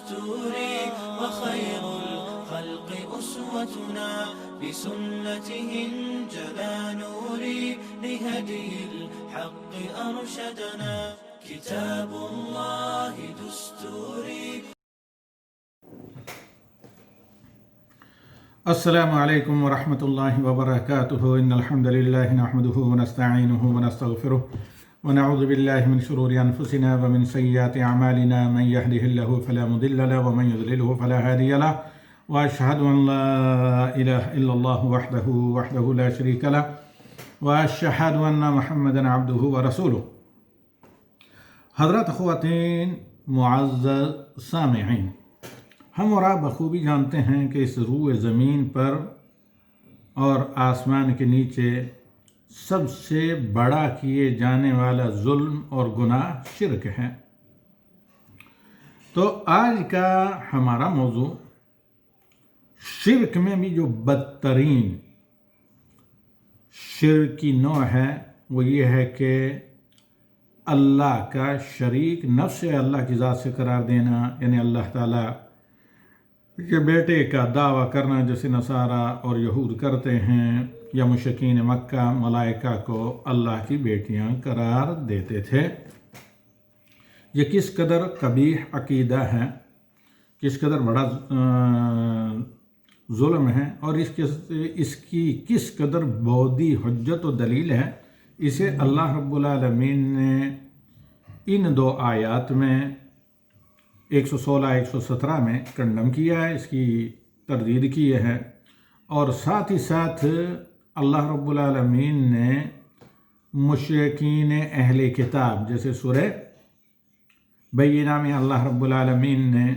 دستوري وخير الخلق أسوتنا بسنته انجلى نوري لهدي الحق أرشدنا كتاب الله دستوري. السلام علیکم ورحمۃ اللہ وبرکاتہ. ان الحمد للہ نحمده ونستعینه ونستغفره ونعوذ باللہ من شرور انفسنا ومن سیئات اعمالنا من يهده الله فلا مضل له ومن يضلله فلا هادي له واشهد ان لا اله الا الله وحده لا شريك له واشهد ان محمدا عبده ورسوله. حضرات خواتین معزز سامعین، ہم اور آپ بخوبی جانتے ہیں کہ اس روئے زمین پر اور آسمان کے نیچے سب سے بڑا کیے جانے والا ظلم اور گناہ شرک ہے. تو آج کا ہمارا موضوع شرک میں بھی جو بدترین شرک کی نوع ہے وہ یہ ہے کہ اللہ کا شریک نفس اللہ کی ذات سے قرار دینا، یعنی اللہ تعالیٰ کہ بیٹے کا دعویٰ کرنا جیسے نصارہ اور یہود کرتے ہیں، یا مشرکین مکہ ملائکہ کو اللہ کی بیٹیاں قرار دیتے تھے. یہ کس قدر قبیح عقیدہ ہے، کس قدر بڑا ظلم ہے، اور اس کی کس قدر بودی حجت و دلیل ہے، اسے اللہ رب العالمین نے ان دو آیات میں 116-117 میں کنڈم کیا ہے، اس کی تردید کی ہے. اور ساتھ ہی ساتھ اللہ رب العالمین نے مشرکین اہل کتاب جیسے سورہ بینہ میں اللہ رب العالمین نے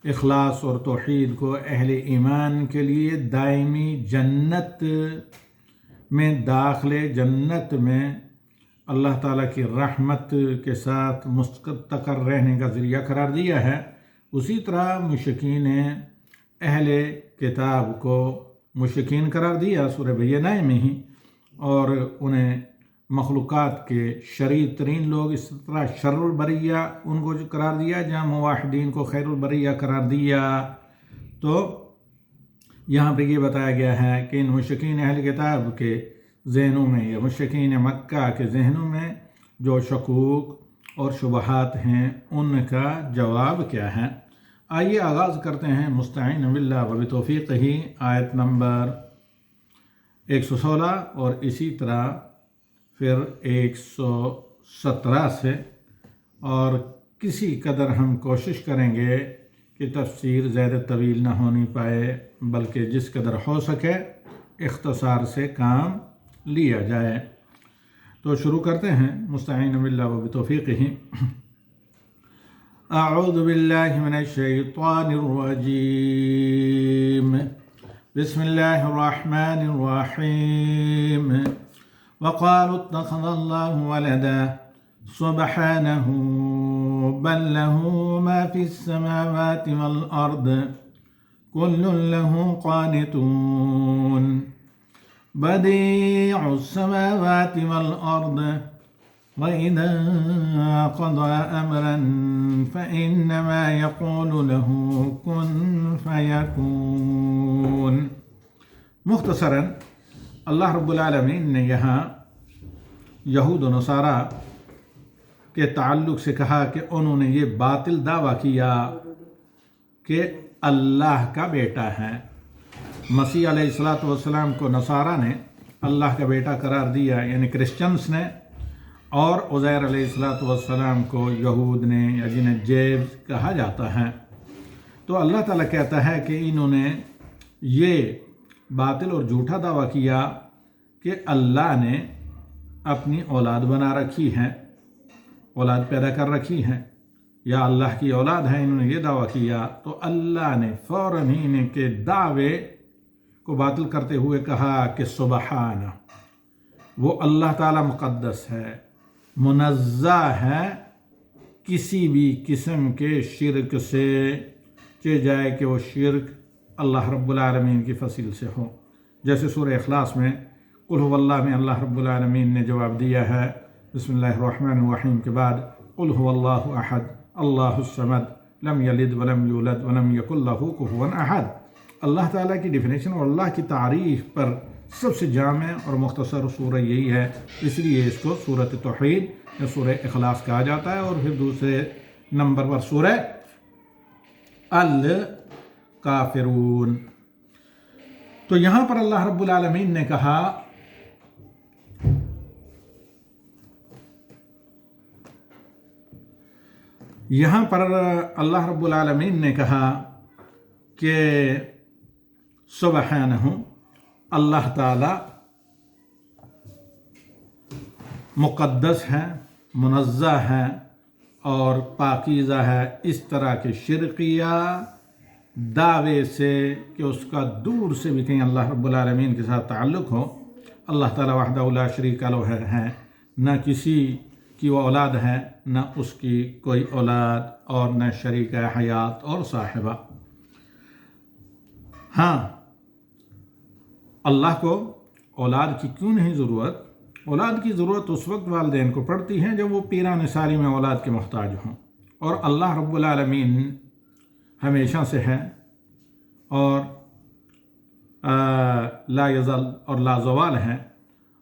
اخلاص اور توحید کو اہل ایمان کے لیے دائمی جنت میں داخلے، جنت میں اللہ تعالیٰ کی رحمت کے ساتھ مستقر رہنے کا ذریعہ قرار دیا ہے. اسی طرح مشرکین اہل کتاب کو مشرکین قرار دیا سورہ بینہ میں ہی، اور انہیں مخلوقات کے شریر ترین لوگ اس طرح شر البریہ ان کو جو قرار دیا، جہاں موحدین کو خیر البریہ قرار دیا. تو یہاں پہ یہ بتایا گیا ہے کہ ان مشرکین اہل کتاب کے ذہنوں میں یا مشرکین مکہ کے ذہنوں میں جو شکوک اور شبہات ہیں ان کا جواب کیا ہے. آئیے آغاز کرتے ہیں مستعین باللہ و بتوفیقہ آیت نمبر 116 اور اسی طرح پھر 117 سے، اور کسی قدر ہم کوشش کریں گے کہ تفسیر زیادہ طویل نہ ہونی پائے، بلکہ جس قدر ہو سکے اختصار سے کام لیا جائے. تو شروع کرتے ہیں مستعین باللہ و بتوفیقہ. اعوذ باللہ من الشیطان الرجیم، بسم اللہ الرحمن الرحیم. وقالوا اتخذ اللہ ولدا سبحانہ بل له ما في السماوات والأرض كل له قانتون بديع السماوات والأرض وإذا قضى أمرا فإنما يقول له كن فيكون. مختصراً اللہ رب العالمین نے یہاں یہود و نصارہ کے تعلق سے کہا کہ انہوں نے یہ باطل دعویٰ کیا کہ اللہ کا بیٹا ہے. مسیح علیہ السلام کو نصارہ نے اللہ کا بیٹا قرار دیا، یعنی کرسچنس نے، اور عزیر علیہ السلام کو یہود نے، یا جنہیں جیبز کہا جاتا ہے. تو اللہ تعالیٰ کہتا ہے کہ انہوں نے یہ باطل اور جھوٹا دعویٰ کیا کہ اللہ نے اپنی اولاد بنا رکھی ہے، اولاد پیدا کر رکھی ہے، یا اللہ کی اولاد ہے. انہوں نے یہ دعویٰ کیا تو اللہ نے فوراً ہی ان کے دعوے کو باطل کرتے ہوئے کہا کہ سبحانہ، وہ اللہ تعالیٰ مقدس ہے، منزہ ہے کسی بھی قسم کے شرک سے، چاہے جائے کہ وہ شرک اللہ رب العالمین کی فصیل سے ہو. جیسے سورہ اخلاص میں قل هو اللہ میں اللہ رب العالمین نے جواب دیا ہے بسم اللہ الرحمن الرحیم کے بعد قل هو اللہ احد اللہ الصمد لم یلد ولم یولد ولم یکن لہ کفوا احد۔ اللہ تعالیٰ کی ڈیفینیشن اور اللہ کی تعریف پر سب سے جامع اور مختصر سورہ یہی ہے، اس لیے اس کو سورۃ توحید یا سورہ اخلاص کہا جاتا ہے۔ اور پھر دوسرے نمبر پر سورہ الکافرون۔ تو یہاں پر اللہ رب العالمین نے کہا کہ سبحانہ، اللہ تعالی مقدس ہے، منزہ ہے اور پاکیزہ ہے اس طرح کے شرکیہ دعوے سے کہ اس کا دور سے بھی کہیں اللہ رب العالمین کے ساتھ تعلق ہو۔ اللہ تعالیٰ وحدہ لا شریک لہ ہے، نہ کسی کی وہ اولاد ہے، نہ اس کی کوئی اولاد اور نہ شریک حیات اور صاحبہ۔ ہاں، اللہ کو اولاد کی کیوں نہیں ضرورت؟ اولاد کی ضرورت اس وقت والدین کو پڑتی ہے جب وہ پیران سالی میں اولاد کے محتاج ہوں، اور اللہ رب العالمین ہمیشہ سے ہے اور لا یزل اور لا زوال ہے،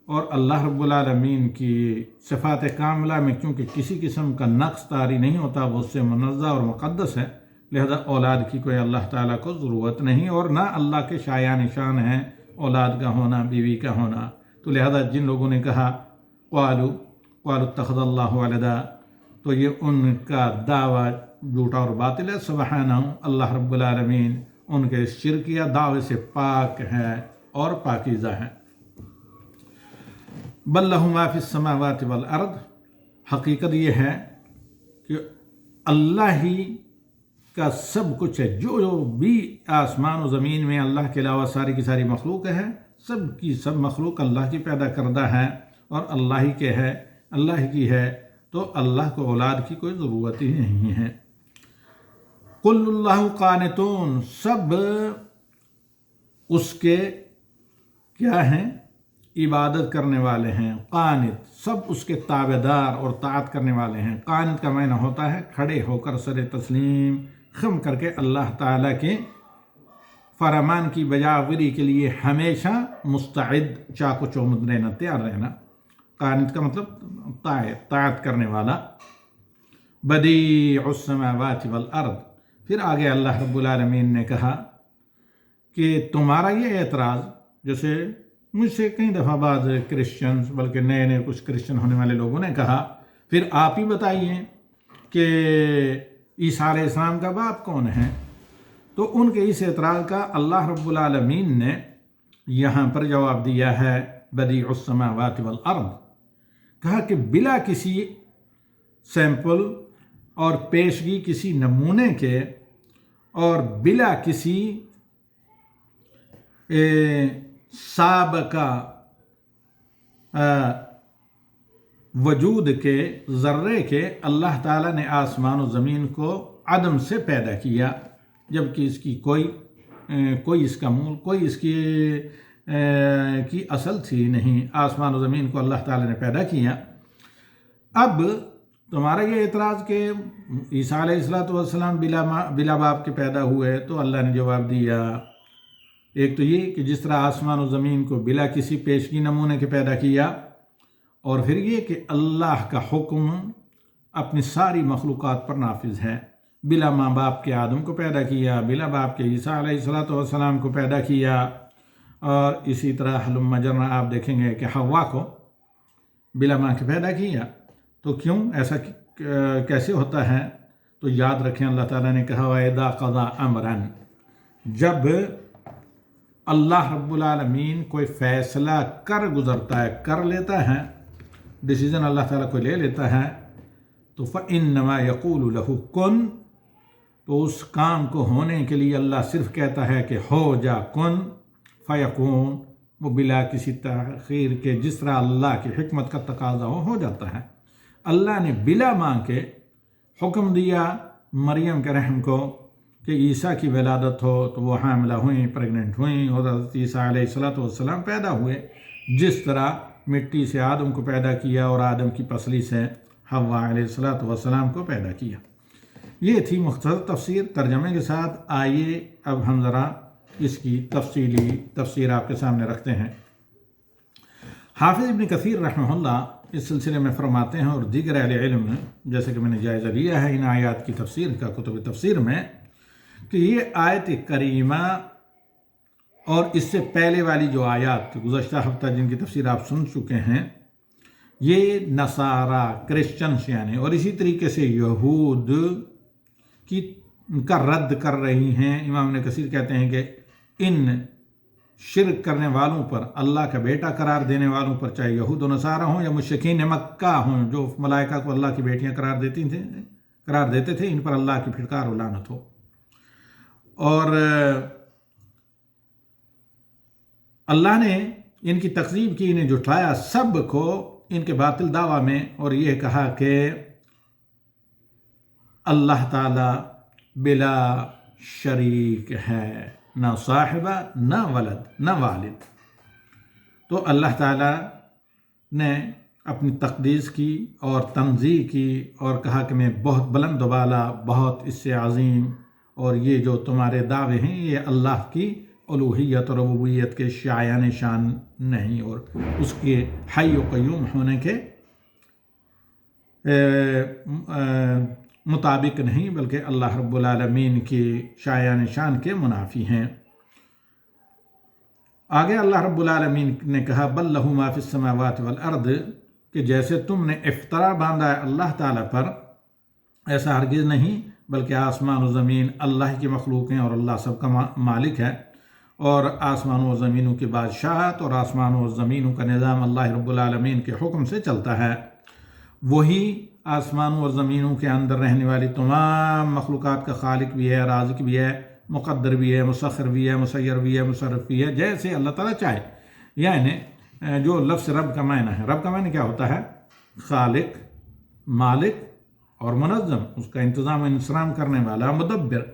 اور اللہ رب العالمین کی صفات کاملہ میں چونکہ کسی قسم کا نقص طاری نہیں ہوتا، وہ اس سے منزہ اور مقدس ہے، لہذا اولاد کی کوئی اللہ تعالیٰ کو ضرورت نہیں، اور نہ اللہ کے شایان نشان ہیں اولاد کا ہونا، بیوی کا ہونا۔ تو لہذا جن لوگوں نے کہا قالوا اتخذ اللہ ولدا، تو یہ ان کا دعویٰ جھوٹا اور باطل ہے۔ سبحانہ، اللہ رب العالمین ان کے شرکیہ دعوے سے پاک ہے اور پاکیزہ ہے۔ بل لہ ما فی السماوات والارض، حقیقت یہ ہے کہ اللہ ہی کا سب کچھ ہے، جو بھی آسمان و زمین میں اللہ کے علاوہ ساری کی ساری مخلوق ہے، سب کی سب مخلوق اللہ کی پیدا کردہ ہے اور اللہ ہی کے ہے، اللہ ہی کی ہے، تو اللہ کو اولاد کی کوئی ضرورت ہی نہیں ہے۔ قل اللہ قانتون، سب اس کے کیا ہیں؟ عبادت کرنے والے ہیں۔ قانت، سب اس کے تابعدار اور طاعت کرنے والے ہیں۔ قانت کا معنی ہوتا ہے کھڑے ہو کر سر تسلیم خم کر کے اللہ تعالیٰ کے فرمان کی بجاوری کے لیے ہمیشہ مستعد، چاق و چومد رہنا، تیار رہنا۔ قانت کا مطلب طاعت کرنے والا۔ بدیع السماوات والارض، پھر آگے اللہ رب العالمین نے کہا کہ تمہارا یہ اعتراض، جیسے مجھ سے کئی دفعہ بعض کرسچنز، بلکہ نئے نئے کچھ کرسچن ہونے والے لوگوں نے کہا پھر آپ ہی بتائیے کہ عیسیٰ علیہ السلام کا باپ کون ہے؟ تو ان کے اس اعتراض کا اللہ رب العالمین نے یہاں پر جواب دیا ہے، بدیع السماوات والارض، کہا کہ بلا کسی سیمپل اور پیشگی کسی نمونے کے اور بلا کسی سابقہ وجود کے ذرے کے اللہ تعالیٰ نے آسمان و زمین کو عدم سے پیدا کیا، جبکہ اس کی کوئی اس کا مول، کوئی اس کی اصل تھی نہیں۔ آسمان و زمین کو اللہ تعالیٰ نے پیدا کیا۔ اب تمہارا یہ اعتراض کہ عیسیٰ علیہ السلام بلا باپ کے پیدا ہوئے، تو اللہ نے جواب دیا، ایک تو یہ کہ جس طرح آسمان و زمین کو بلا کسی پیشگی نمونے کے پیدا کیا، اور پھر یہ کہ اللہ کا حکم اپنی ساری مخلوقات پر نافذ ہے۔ بلا ماں باپ کے آدم کو پیدا کیا، بلا باپ کے عیسیٰ علیہ السلام کو پیدا کیا، اور اسی طرح ہلم جرا آپ دیکھیں گے کہ حوا کو بلا ماں کے پیدا کیا۔ تو کیوں ایسا کیسے ہوتا ہے؟ تو یاد رکھیں اللہ تعالیٰ نے کہا وَإِذَا قَضَىٰ أَمْرًا، جب اللہ رب العالمین کوئی فیصلہ کر گزرتا ہے، کر لیتا ہے، ڈیسیزن اللہ تعالیٰ کو لے لیتا ہے، تو فَإِنَّمَا يَقُولُ لَهُ كُن، تو اس کام کو ہونے کے لیے اللہ صرف کہتا ہے کہ ہو جا، کن فیکون، وہ بلا کسی تاخیر کے، جس طرح اللہ کی حکمت کا تقاضا ہو جاتا ہے۔ اللہ نے بلا ماں کے حکم دیا مریم کے رحم کو کہ عیسیٰ کی ولادت ہو، تو وہ حاملہ ہوئیں، پریگننٹ ہوئیں، اور حضرت عیسیٰ علیہ السلام پیدا ہوئے۔ جس طرح مٹی سے آدم کو پیدا کیا اور آدم کی پسلی سے حوا علیہ السلام کو پیدا کیا۔ یہ تھی مختصر تفسیر ترجمے کے ساتھ. آئیے اب ہم ذرا اس کی تفصیلی تفسیر آپ کے سامنے رکھتے ہیں. حافظ ابن کثیر رحمہ اللہ اس سلسلے میں فرماتے ہیں اور دیگر اہل علم جیسے کہ میں نے جائزہ لیا ہے ان آیات کی تفسیر کا کتب تفسیر میں کہ یہ آیت کریمہ اور اس سے پہلے والی جو آیات گزشتہ ہفتہ جن کی تفسیر آپ سن چکے ہیں یہ نصارہ کرسچنس یعنی اور اسی طریقے سے یہود کا رد کر رہی ہیں. امام ابن کثیر کہتے ہیں کہ ان شرک کرنے والوں پر اللہ کا بیٹا قرار دینے والوں پر چاہے یہود و نصارہ ہوں یا مشرکین مکہ ہوں جو ملائکہ کو اللہ کی بیٹیاں قرار دیتے تھے ان پر اللہ کی پھٹکار و لعنت ہو. اور اللہ نے ان کی تکذیب کی انہیں جھٹلایا سب کو ان کے باطل دعویٰ میں اور یہ کہا کہ اللہ تعالی بلا شریک ہے نہ صاحبہ نہ ولد نہ والد. تو اللہ تعالیٰ نے اپنی تقدیس کی اور تنزیہ کی اور کہا کہ میں بہت بلند و بالا بہت اس سے عظیم اور یہ جو تمہارے دعوے ہیں یہ اللہ کی الوہیت اور ربوبیت کے شایان شان نہیں اور اس کے حی و قیوم ہونے کے مطابق نہیں بلکہ اللہ رب العالمین کی شایان شان کے منافی ہیں. آگے اللہ رب العالمین نے کہا بل لہ ما فی السماوات والارض کہ جیسے تم نے افترا باندھا ہے اللہ تعالیٰ پر ایسا ہرگز نہیں بلکہ آسمان و زمین اللہ کی مخلوق ہیں اور اللہ سب کا مالک ہے اور آسمانوں و زمینوں کی بادشاہت اور آسمانوں و زمینوں کا نظام اللہ رب العالمین کے حکم سے چلتا ہے. وہی آسمانوں اور زمینوں کے اندر رہنے والی تمام مخلوقات کا خالق بھی ہے رازق بھی ہے مقدر بھی ہے مسخر بھی ہے مسیر بھی ہے مصرف بھی ہے جیسے اللہ تعالیٰ چاہے. یعنی جو لفظ رب کا معنی ہے رب کا معنی کیا ہوتا ہے خالق مالک اور منظم اس کا انتظام و انصرام کرنے والا مدبر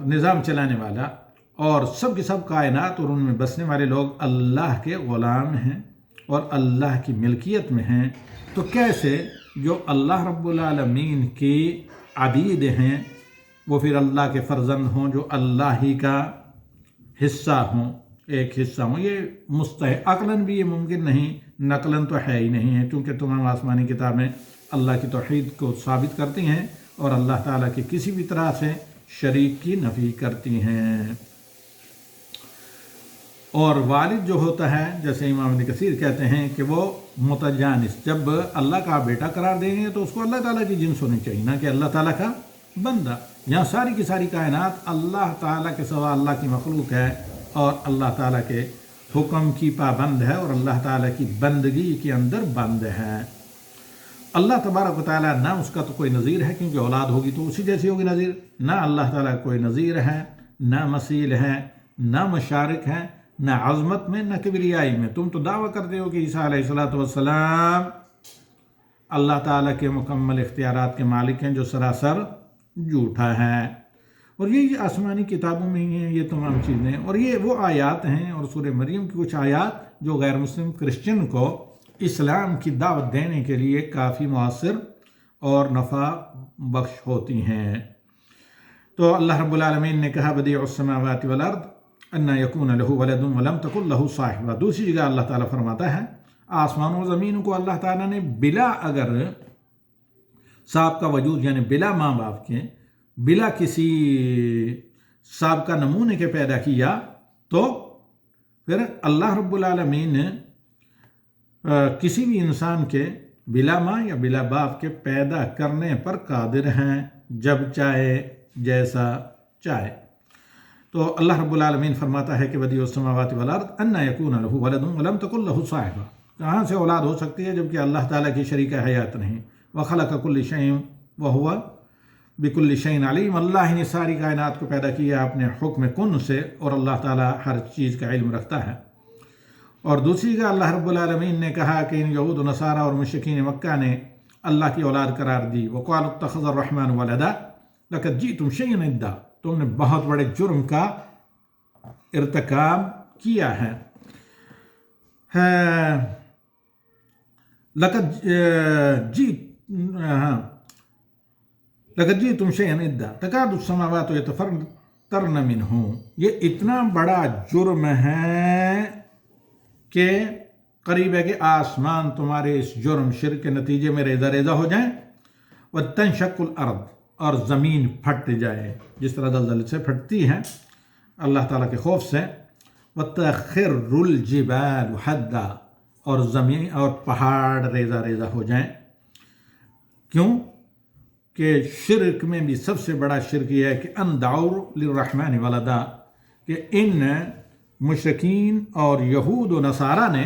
نظام چلانے والا اور سب کی سب کائنات اور ان میں بسنے والے لوگ اللہ کے غلام ہیں اور اللہ کی ملکیت میں ہیں. تو کیسے جو اللہ رب العالمین کی عبید ہیں وہ پھر اللہ کے فرزند ہوں جو اللہ ہی کا حصہ ہوں ایک حصہ ہوں. یہ مستحیل عقلاً بھی یہ ممکن نہیں نقلاً تو ہے ہی نہیں ہے چونکہ تمام آسمانی کتابیں اللہ کی توحید کو ثابت کرتی ہیں اور اللہ تعالیٰ کی کسی بھی طرح سے شریک کی نفی کرتی ہیں. اور والد جو ہوتا ہے جیسے امام ابن کثیر کہتے ہیں کہ وہ متجانس جب اللہ کا بیٹا قرار دیں گے تو اس کو اللہ تعالیٰ کی جنس ہونی چاہیے نہ کہ اللہ تعالیٰ کا بندہ. یہاں ساری کی ساری کائنات اللہ تعالیٰ کے سوا اللہ کی مخلوق ہے اور اللہ تعالیٰ کے حکم کی پابند ہے اور اللہ تعالیٰ کی بندگی کے اندر بند ہے. اللہ تبارک و تعالیٰ نہ اس کا تو کوئی نظیر ہے کیونکہ اولاد ہوگی تو اسی جیسی ہوگی نظیر. نہ اللہ تعالیٰ کوئی نظیر ہے نہ مثیل ہے نہ مشارک ہے نہ عظمت میں نہ کبریائی میں. تم تو دعویٰ کرتے ہو کہ عیسیٰ علیہ السلام اللہ تعالیٰ کے مکمل اختیارات کے مالک ہیں جو سراسر جھوٹا ہے. اور یہ آسمانی کتابوں میں ہی ہیں یہ تمام چیزیں اور یہ وہ آیات ہیں اور سورہ مریم کی کچھ آیات جو غیر مسلم کرسچن کو اسلام کی دعوت دینے کے لیے کافی مؤثر اور نفع بخش ہوتی ہیں. تو اللہ رب العالمین نے کہا بدیع السماوات والارض ان یکون لہ ولد ولم تکن لہ صاحبہ. دوسری جگہ اللہ تعالیٰ فرماتا ہے آسمانوں و زمینوں کو اللہ تعالیٰ نے بلا اگر سابقہ وجود یعنی بلا ماں باپ کے بلا کسی سابقہ نمونے کے پیدا کیا تو پھر اللہ رب العالمین کسی بھی انسان کے بلا ماں یا بلا باپ کے پیدا کرنے پر قادر ہیں جب چاہے جیسا چاہے. تو اللہ رب العالمین فرماتا ہے کہ بدیع السماوات والارض ان یکون لہ ولد ولم تکن لہ صاحبہ. کہاں سے اولاد ہو سکتی ہے جبکہ اللہ تعالیٰ کی شریک حیات نہیں. وخلق کل شیء وہو بکل شیء علیم. اللہ نے ساری کائنات کو پیدا کیا اپنے حکم کن سے اور اللہ تعالیٰ ہر چیز کا علم رکھتا ہے. اور دوسری جگہ اللہ رب العالمین نے کہا کہ ان یہود و نصارہ اور مشرکین مکہ نے اللہ کی اولاد قرار دی. وقالوا اتخذ الرحمن ولدا لقد جئتم شیئا ادا. تم نے بہت بڑے جرم کا ارتکاب کیا ہے. لقد لقد جئتم شيئا إدا تكاد السماوات يتفطرن منه، یہ اتنا بڑا جرم ہے کہ قریب ہے کہ آسمان تمہارے اس جرم شرک کے نتیجے میں ریزہ ریزہ ہو جائیں، وتنشق الارض، اور زمین پھٹ جائے جس طرح زلزلے سے پھٹتی ہے اللہ تعالیٰ کے خوف سے، وتخر الجبال حدا، اور زمین اور پہاڑ ریزہ ریزہ ہو جائیں۔ کیوں کہ شرک میں بھی سب سے بڑا شرک یہ ہے کہ ان دعوا للرحمن ولدا، کہ ان مشرکین اور یہود و نصارہ نے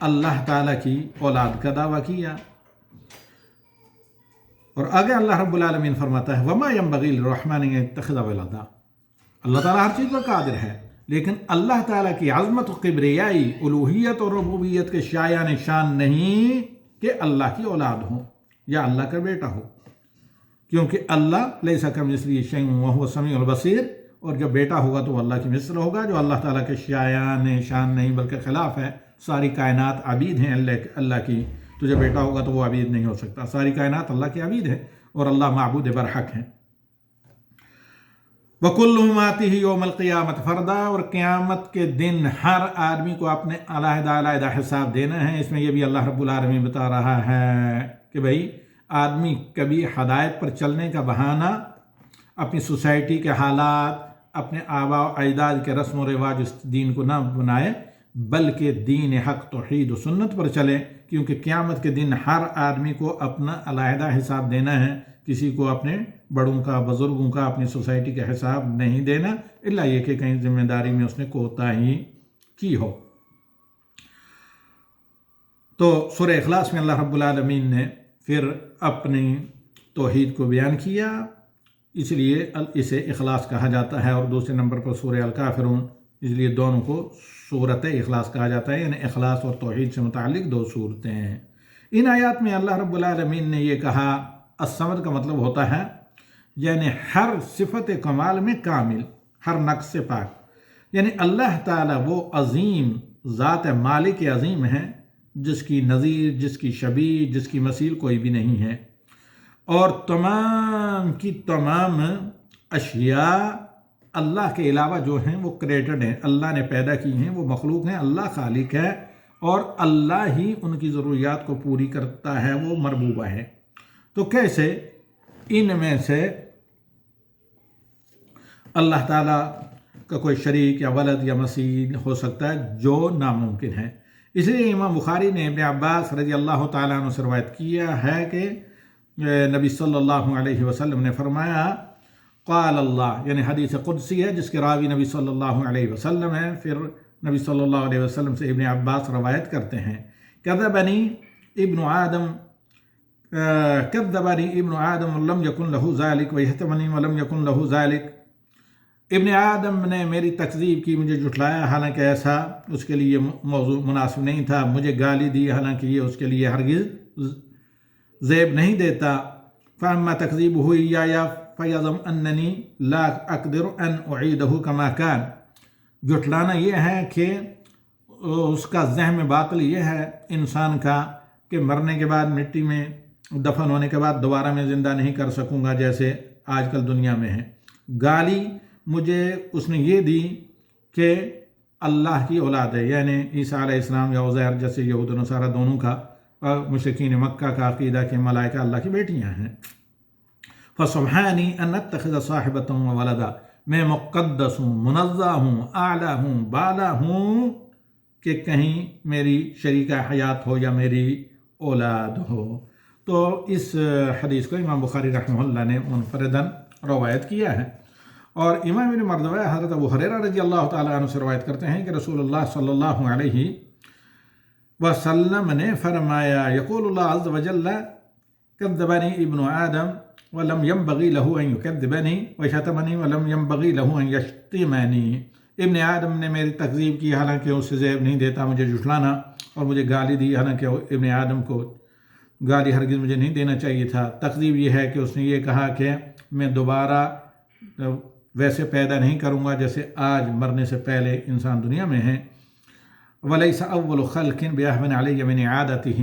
اللہ تعالیٰ کی اولاد کا دعویٰ کیا۔ اور آگے اللہ رب العالمین فرماتا ہے وما ينبغي للرحمن ان يتخذ ولدا، اللہ تعالیٰ ہر چیز پر قادر ہے، لیکن اللہ تعالیٰ کی عظمت و کبریائی، الوہیت اور ربوبیت کے شایان شان نہیں کہ اللہ کی اولاد ہو یا اللہ کا بیٹا ہو، کیونکہ اللہ لیس کمثلہ شیء وہو السمیع البصیر، اور جب بیٹا ہوگا تو وہ اللہ کی مثل ہوگا، جو اللہ تعالیٰ کے شایان شان نہیں بلکہ خلاف ہے۔ ساری کائنات عبید ہیں اللہ کی، تو جب بیٹا ہوگا تو وہ عبید نہیں ہو سکتا۔ ساری کائنات اللہ کے عبید ہے اور اللہ معبود برحق ہیں۔ وَكُلُّهُمْ آتِيهِ يَوْمَ الْقِيَامَةِ فَرْدًا، اور قیامت کے دن ہر آدمی کو اپنے علیحدہ حساب دینا ہے۔ اس میں یہ بھی اللہ رب العالمین بتا رہا ہے کہ بھئی آدمی کبھی ہدایت پر چلنے کا بہانہ اپنی سوسائٹی کے حالات، اپنے آباء و اجداد کے رسم و رواج اس دین کو نہ بنائے، بلکہ دین حق توحید و سنت پر چلے، کیونکہ قیامت کے دن ہر آدمی کو اپنا علیحدہ حساب دینا ہے۔ کسی کو اپنے بڑوں کا، بزرگوں کا، اپنی سوسائٹی کا حساب نہیں دینا، الا یہ کہ کہیں ذمہ داری میں اس نے کوتاہی کی ہو۔ تو سورہ اخلاص میں اللہ رب العالمین نے پھر اپنی توحید کو بیان کیا، اس لیے اسے اخلاص کہا جاتا ہے، اور دوسرے نمبر پر سورہ الکافرون، اس لیے دونوں کو سورت اخلاص کہا جاتا ہے، یعنی اخلاص اور توحید سے متعلق دو صورتیں ہیں۔ ان آیات میں اللہ رب العالمین نے یہ کہا، الصمد کا مطلب ہوتا ہے یعنی ہر صفت کمال میں کامل، ہر نقص سے پاک، یعنی اللہ تعالیٰ وہ عظیم ذات مالک عظیم ہے جس کی نظیر، جس کی شبیہ، جس کی مثیل کوئی بھی نہیں ہے، اور تمام کی تمام اشیاء اللہ کے علاوہ جو ہیں وہ کریٹڈ ہیں، اللہ نے پیدا کی ہیں، وہ مخلوق ہیں، اللہ خالق ہے، اور اللہ ہی ان کی ضروریات کو پوری کرتا ہے، وہ مربوبہ ہے۔ تو کیسے ان میں سے اللہ تعالیٰ کا کوئی شریک یا ولد یا مثیل ہو سکتا ہے جو ناممکن ہے؟ اس لیے امام بخاری نے ابن عباس رضی اللہ تعالیٰ عنہ سے روایت کیا ہے کہ نبی صلی اللہ علیہ وسلم نے فرمایا قال اللہ، یعنی حدیث قدسی ہے جس کے راوی نبی صلی اللہ علیہ وسلم ہیں، پھر نبی صلی اللہ علیہ وسلم سے ابن عباس روایت کرتے ہیں کذبنی ابن آدم لم یکن لہ ذالک ویحتمنی ولم یکن لہ ذالک، ابن آدم نے میری تکذیب کی، مجھے جھٹلایا، حالانکہ ایسا اس کے لیے موضوع مناسب نہیں تھا، مجھے گالی دی حالانکہ یہ اس کے لیے ہرگز زیب نہیں دیتا۔ فاما تکذیبہ ایایا فیعظم اننی لا اقدر ان اعیدہ کما کان، جھٹلانا یہ ہے کہ اس کا ذہن باطل یہ ہے انسان کا کہ مرنے کے بعد مٹی میں دفن ہونے کے بعد دوبارہ میں زندہ نہیں کر سکوں گا جیسے آج کل دنیا میں ہے۔ گالی مجھے اس نے یہ دی کہ اللہ کی اولاد ہے، یعنی عیسیٰ علیہ السلام یا عزیر جیسے یہود و نصارہ دونوں کا، اور مشرکین مکہ کا عقیدہ کہ ملائکہ اللہ کی بیٹیاں ہیں۔ فسبحانی ان اتخذ صاحبۃ و ولدا، میں مقدس ہوں، منزہ ہوں، اعلیٰ ہوں، بالا ہوں کہ کہیں میری شریکہ حیات ہو یا میری اولاد ہو۔ تو اس حدیث کو امام بخاری رحمہ اللہ نے منفرداً روایت کیا ہے، اور امام ابن مردویہ حضرت ابو ہریرہ رضی اللہ تعالیٰ عنہ سے روایت کرتے ہیں کہ رسول اللہ صلی اللہ علیہ وسلم نے فرمایا یقول اللہ عز وجل کذبنی ابن آدم ولم ينبغي له ان يكذبني وشتمني ولم ينبغي له ان يشتمني، ابن آدم نے میری تکذیب کی حالانکہ اس سے زیب نہیں دیتا مجھے جھٹلانا، اور مجھے گالی دی حالانکہ ابن آدم کو گالی ہرگز مجھے نہیں دینا چاہیے تھا۔ تکذیب یہ ہے کہ اس نے یہ کہا کہ میں دوبارہ ویسے پیدا نہیں کروں گا جیسے آج مرنے سے پہلے انسان دنیا میں ہیں۔ وَلَيْسَ أَوَّلُ خَلْقٍ بِأَهْوَنَ عَلَيَّ مِنْ إِعَادَتِهِ،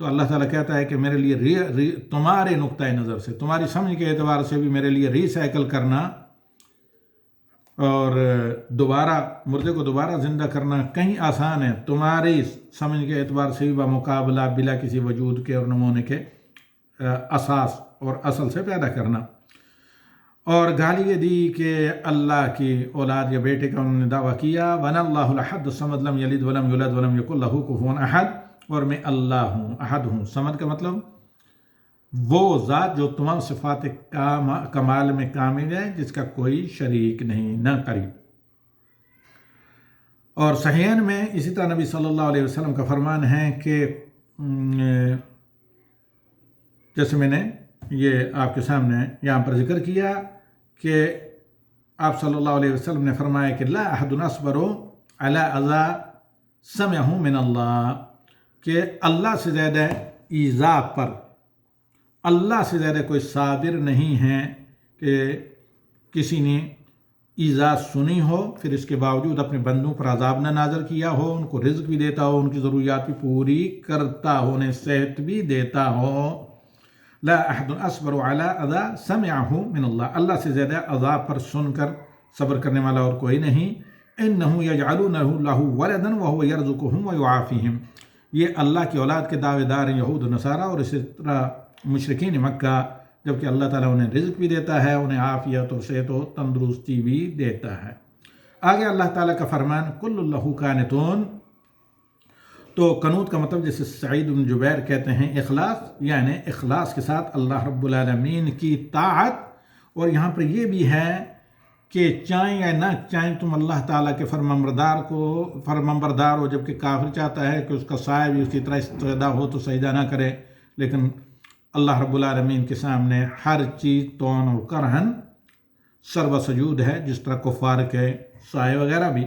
تو اللہ تعالیٰ کہتا ہے کہ میرے لیے تمہارے نقطۂ نظر سے، تمہاری سمجھ کے اعتبار سے بھی میرے لیے ریسائیکل کرنا اور مردے کو دوبارہ زندہ کرنا کہیں آسان ہے، تمہاری سمجھ کے اعتبار سے بھی بمقابلہ بلا کسی وجود کے اور نمونے کے اساس اور اصل سے پیدا کرنا۔ اور گالی یہ دی کہ اللہ کی اولاد یا بیٹے کا انہوں نے دعویٰ کیا، وَأَنَا اللَّهُ الْأَحَدُ الصَّمَدُ لَمْ يَلِدْ وَلَمْ يُولَدْ وَلَمْ يَكُنْ لَهُ كُفُوًا أَحَدٌ، اور میں اللہ ہوں، احد ہوں۔ صمد کا مطلب وہ ذات جو تمام صفات کمال میں کامل ہے، جس کا کوئی شریک نہیں نہ قریب۔ اور صحیحین میں اسی طرح نبی صلی اللہ علیہ وسلم کا فرمان ہے کہ جیسے میں نے یہ آپ کے سامنے یہاں پر ذکر کیا کہ آپ صلی اللہ علیہ وسلم نے فرمایا کہ لا احد اصبر علی اذی سمعہ من اللہ، کہ اللہ سے زیادہ ایذا پر اللہ سے زیادہ کوئی صابر نہیں ہے کہ کسی نے ایذا سنی ہو پھر اس کے باوجود اپنے بندوں پر عذاب نہ نازل کیا ہو، ان کو رزق بھی دیتا ہو، ان کی ضروریات بھی پوری کرتا ہو، انہیں صحت بھی دیتا ہو۔ لا احد اصبر علی اذی سمعہ من اللہ، اللہ سے زیادہ عذاب پر سن کر صبر کرنے والا اور کوئی نہیں۔ انہ یجعلون لہ ولدا وہو یرزقہم ویعافیہم، یہ اللہ کی اولاد کے دعوے دار ہیں یہود و نصارہ، اور اسی طرح مشرکین مکہ، جبکہ اللہ تعالیٰ انہیں رزق بھی دیتا ہے، انہیں عافیت و صحت و تندرستی بھی دیتا ہے۔ آگے اللہ تعالیٰ کا فرمان کل لہ قانتون، تو قنوت کا مطلب جسے سعید بن جبیر کہتے ہیں اخلاص، یعنی اخلاص کے ساتھ اللہ رب العالمین کی طاعت۔ اور یہاں پر یہ بھی ہے کہ چاہیں یا نہ چاہیں تم اللہ تعالیٰ کے فرمانبردار ہو، جبکہ کافر چاہتا ہے کہ اس کا سایہ بھی اسی طرح استدا ہو تو سجدہ نہ کرے، لیکن اللہ رب العالمین کے سامنے ہر چیز طون اور کرہن سرو سجود ہے، جس طرح کفار کے سائے وغیرہ بھی۔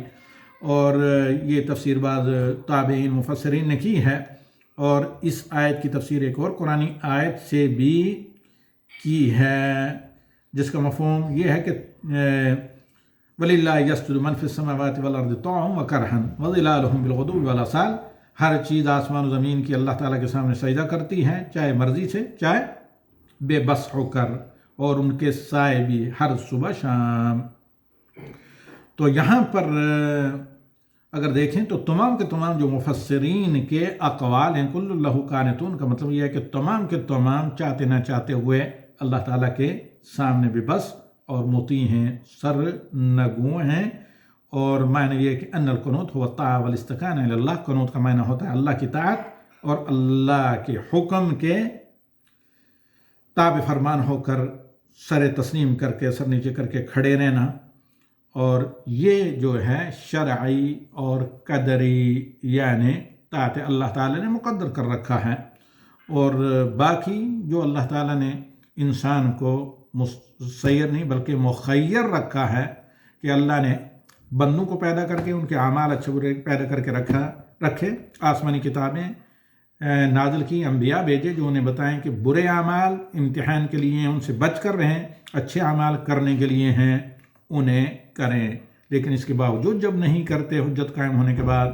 اور یہ تفسیر بعض تابعین مفسرین نے کی ہے، اور اس آیت کی تفسیر ایک اور قرآنی آیت سے بھی کی ہے، جس کا مفہوم یہ ہے کہ وَلِلَّهِ يَسْجُدُ مَن فِي السَّمَاوَاتِ وَالْأَرْضِ طَوْعًا وَكَرْهًا وَظِلَالُهُم بِالْغُدُوِّ وَالْآصَالِ، ہر چیز آسمان و زمین کی اللہ تعالیٰ کے سامنے سجدہ کرتی ہے، چاہے مرضی سے چاہے بے بس ہو کر، اور ان کے سائے بھی ہر صبح شام۔ تو یہاں پر اگر دیکھیں تو تمام کے تمام جو مفسرین کے اقوال ہیں کل لہ قانتون کا مطلب یہ ہے کہ تمام کے تمام چاہتے نہ چاہتے ہوئے اللہ تعالیٰ کے سامنے بے بس اور مطیع ہیں، سر نگو ہیں۔ اور معنی یہ کہ ان القنوت هو الطاعة والاستکانہ الی اللہ، قنوت کا معنی ہوتا ہے اللہ کی طاعت اور اللہ کے حکم کے تابع فرمان ہو کر سر تسلیم کر کے سر نیچے کر کے کھڑے رہنا۔ اور یہ جو ہے شرعی اور قدری، یعنی طاعت اللہ تعالیٰ نے مقدر کر رکھا ہے، اور باقی جو اللہ تعالیٰ نے انسان کو مسیر نہیں بلکہ مخیر رکھا ہے کہ اللہ نے بندوں کو پیدا کر کے ان کے اعمال اچھے برے پیدا کر کے رکھے، آسمانی کتابیں نازل کی، انبیاء بھیجے جو انہیں بتائیں کہ برے اعمال امتحان کے لیے ہیں، ان سے بچ کر رہیں، اچھے اعمال کرنے کے لیے ہیں، انہیں کریں۔ لیکن اس کے باوجود جب نہیں کرتے حجت قائم ہونے کے بعد،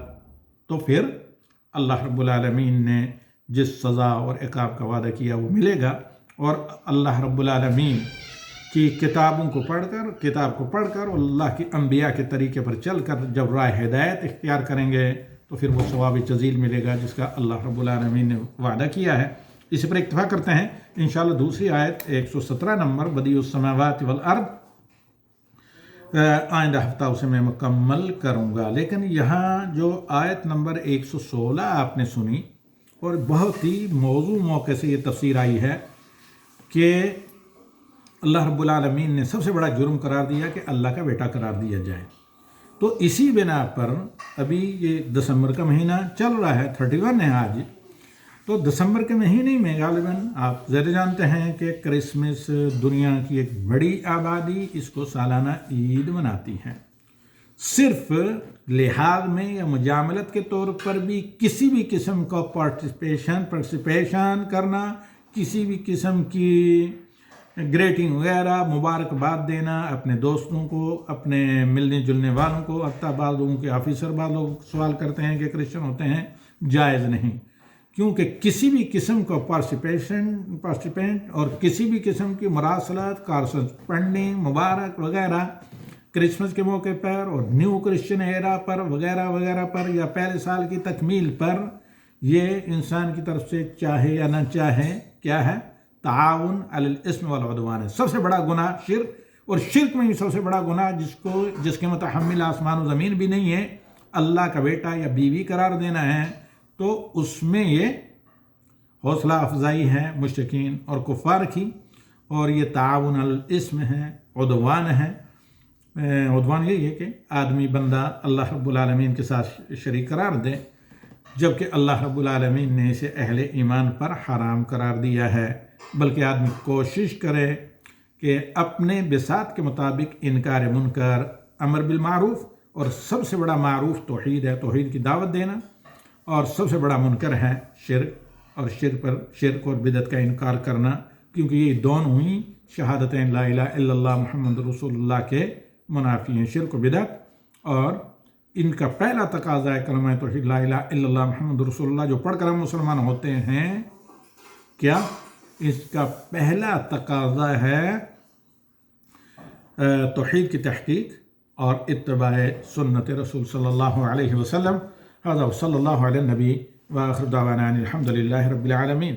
تو پھر اللہ رب العالمین نے جس سزا اور عقاب کا وعدہ کیا وہ ملے گا۔ اور اللہ رب العالمین کی کتاب کو پڑھ کر اللہ کے انبیاء کے طریقے پر چل کر جب راہ ہدایت اختیار کریں گے تو پھر وہ ثواب جزیل ملے گا جس کا اللہ رب العالمین نے وعدہ کیا ہے۔ اسی پر اکتفا کرتے ہیں، انشاءاللہ دوسری آیت 117 نمبر بدیع السماوات والارض، آئندہ ہفتہ اسے میں مکمل کروں گا۔ لیکن یہاں جو آیت نمبر 116 آپ نے سنی، اور بہت ہی موضوع موقع سے یہ تفسیر آئی ہے کہ اللہ رب العالمین نے سب سے بڑا جرم قرار دیا کہ اللہ کا بیٹا قرار دیا جائے۔ تو اسی بنا پر ابھی یہ دسمبر کا مہینہ چل رہا ہے، 31 ہے آج، تو دسمبر کے مہینے میں غالباً آپ زیادہ جانتے ہیں کہ کرسمس دنیا کی ایک بڑی آبادی اس کو سالانہ عید مناتی ہے۔ صرف لحاظ میں یا مجاملت کے طور پر بھی کسی بھی قسم کا پارٹیسپیشن کرنا، کسی بھی قسم کی گریٹنگ وغیرہ، مبارکباد دینا اپنے دوستوں کو، اپنے ملنے جلنے والوں کو، حتیٰ بعض لوگوں کے آفیسر بعض لوگ سوال کرتے ہیں کہ کرسچن ہوتے ہیں، جائز نہیں، کیونکہ کسی بھی قسم کا پارٹیسپینٹ اور کسی بھی قسم کی مراسلات، کارسپینڈنگ، مبارک وغیرہ کرسمس کے موقع پر اور نیو کرسچن ایرا پر وغیرہ وغیرہ پر یا پہلے سال کی تکمیل پر، یہ انسان کی طرف سے چاہے یا نہ چاہے کیا ہے؟ تعاون علی الاسم والعدوان ہے۔ سب سے بڑا گناہ شرک، اور شرک میں بھی سب سے بڑا گناہ جس کے متحمل آسمان و زمین بھی نہیں ہے، اللہ کا بیٹا یا بیوی قرار دینا ہے، تو اس میں یہ حوصلہ افزائی ہے مشرکین اور کفار کی، اور یہ تعاون علی الاسم ہے، عدوان ہے۔ عدوان یہی ہے کہ آدمی بندہ اللہ رب العالمین کے ساتھ شریک قرار دے، جبکہ اللہ رب العالمین نے اسے اہل ایمان پر حرام قرار دیا ہے، بلکہ آدمی کوشش کرے کہ اپنے بساط کے مطابق انکار منکر، امر بالمعروف، اور سب سے بڑا معروف توحید ہے، توحید کی دعوت دینا، اور سب سے بڑا منکر ہے شرک، اور شرک اور بدعت کا انکار کرنا، کیونکہ یہ دونوں ہی شہادتین لا الہ الا اللہ محمد رسول اللہ کے منافی ہیں، شرک و بدعت۔ اور ان کا پہلا تقاضا ہے کلمہ توحید لا الہ الا اللہ محمد رسول اللہ، جو پڑھ کر ہم مسلمان ہوتے ہیں، کیا اس کا پہلا تقاضا ہے توحید کی تحقیق اور اتباع سنت رسول صلی اللہ علیہ وسلم۔ هذا وصلی اللہ علی النبی وآخر دعوانا الحمد للہ رب العالمین۔